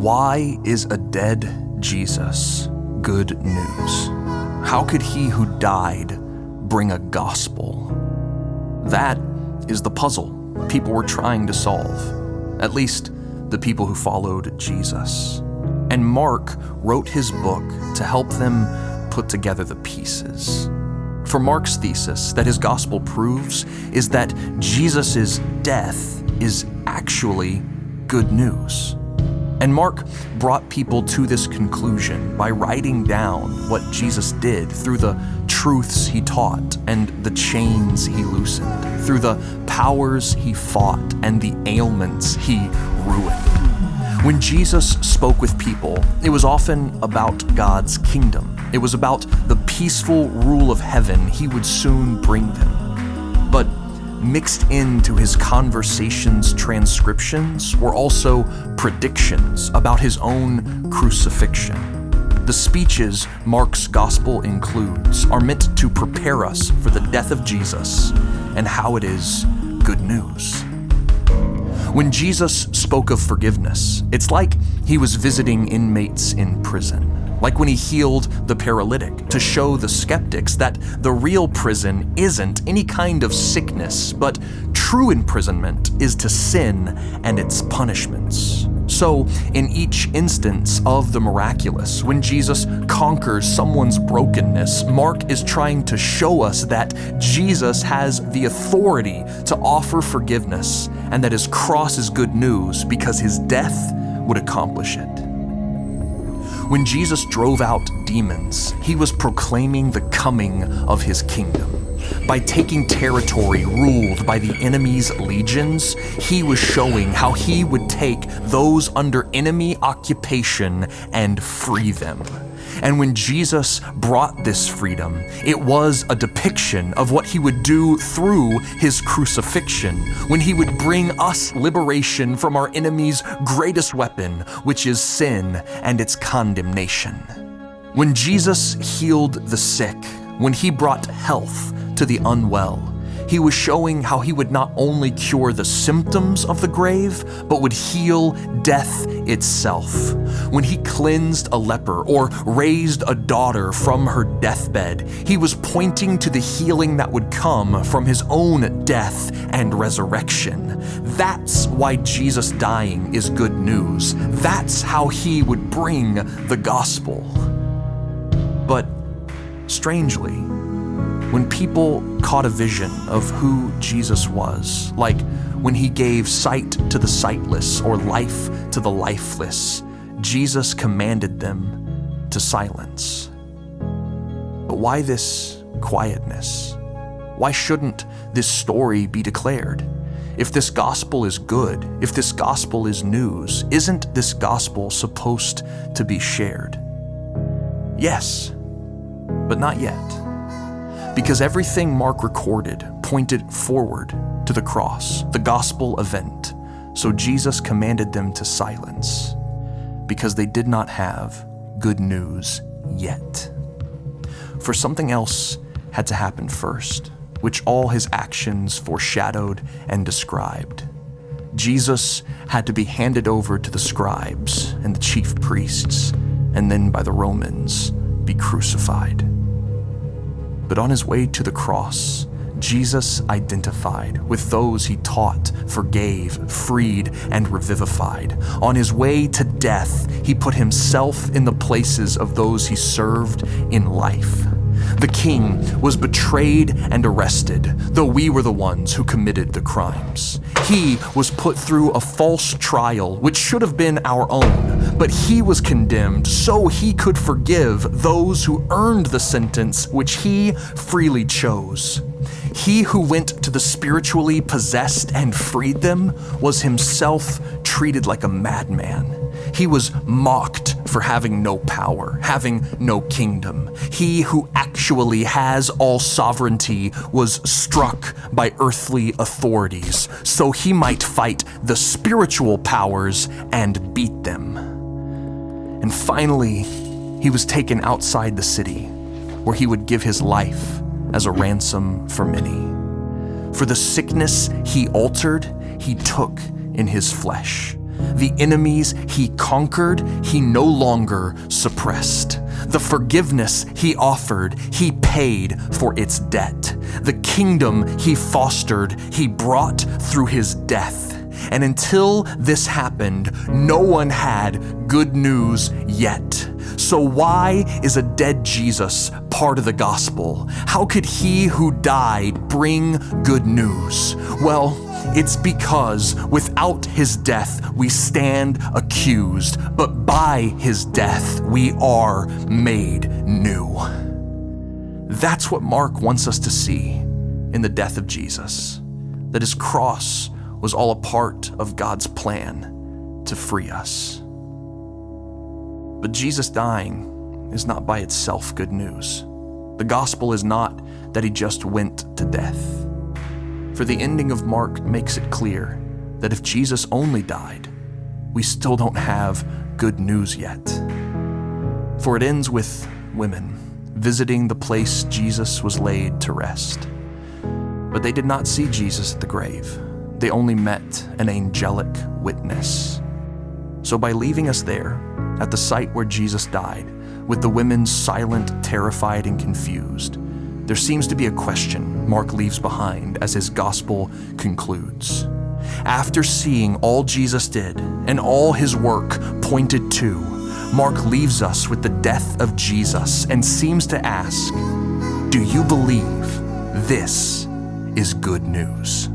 Why is a dead Jesus good news? How could he who died bring a gospel? That is the puzzle people were trying to solve, at least the people who followed Jesus. And Mark wrote his book to help them put together the pieces. For Mark's thesis that his gospel proves is that Jesus' death is actually good news. And Mark brought people to this conclusion by writing down what Jesus did through the truths he taught and the chains he loosened, through the powers he fought and the ailments he ruined. When Jesus spoke with people, it was often about God's kingdom. It was about the peaceful rule of heaven he would soon bring them. But mixed into his conversations' transcriptions were also predictions about his own crucifixion. The speeches Mark's gospel includes are meant to prepare us for the death of Jesus and how it is good news. When Jesus spoke of forgiveness, it's like he was visiting inmates in prison. Like when he healed the paralytic to show the skeptics that the real prison isn't any kind of sickness, but true imprisonment is to sin and its punishments. So, in each instance of the miraculous, when Jesus conquers someone's brokenness, Mark is trying to show us that Jesus has the authority to offer forgiveness and that his cross is good news because his death would accomplish it. When Jesus drove out demons, he was proclaiming the coming of his kingdom. By taking territory ruled by the enemy's legions, he was showing how he would take those under enemy occupation and free them. And when Jesus brought this freedom, it was a depiction of what he would do through his crucifixion, when he would bring us liberation from our enemy's greatest weapon, which is sin and its condemnation. When Jesus healed the sick, when he brought health to the unwell, he was showing how he would not only cure the symptoms of the grave, but would heal death itself. When he cleansed a leper or raised a daughter from her deathbed, he was pointing to the healing that would come from his own death and resurrection. That's why Jesus dying is good news. That's how he would bring the gospel. But strangely, when people caught a vision of who Jesus was, like when he gave sight to the sightless or life to the lifeless, Jesus commanded them to silence. But why this quietness? Why shouldn't this story be declared? If this gospel is good, if this gospel is news, isn't this gospel supposed to be shared? Yes, but not yet. Because everything Mark recorded pointed forward to the cross, the gospel event. So Jesus commanded them to silence, because they did not have good news yet. For something else had to happen first, which all his actions foreshadowed and described. Jesus had to be handed over to the scribes and the chief priests, and then by the Romans be crucified. But on his way to the cross, Jesus identified with those he taught, forgave, freed, and revivified. On his way to death, he put himself in the places of those he served in life. The king was betrayed and arrested, though we were the ones who committed the crimes. He was put through a false trial, which should have been our own, but he was condemned so he could forgive those who earned the sentence which he freely chose. He who went to the spiritually possessed and freed them was himself treated like a madman. He was mocked for having no power, having no kingdom. He who actually has all sovereignty was struck by earthly authorities, so he might fight the spiritual powers and beat them. And finally, he was taken outside the city, where he would give his life as a ransom for many. For the sickness he altered, he took in his flesh. The enemies he conquered, he no longer suppressed. The forgiveness he offered, he paid for its debt. The kingdom he fostered, he brought through his death. And until this happened, no one had good news yet. So why is a dead Jesus part of the gospel? How could he who died bring good news? Well, it's because without his death we stand accused, but by his death we are made new. That's what Mark wants us to see in the death of Jesus, that his cross was all a part of God's plan to free us. But Jesus dying is not by itself good news. The gospel is not that he just went to death. For the ending of Mark makes it clear that if Jesus only died, we still don't have good news yet. For it ends with women visiting the place Jesus was laid to rest. But they did not see Jesus at the grave. They only met an angelic witness. So by leaving us there, at the site where Jesus died, with the women silent, terrified, and confused, there seems to be a question Mark leaves behind as his gospel concludes. After seeing all Jesus did and all his work pointed to, Mark leaves us with the death of Jesus and seems to ask, do you believe this is good news?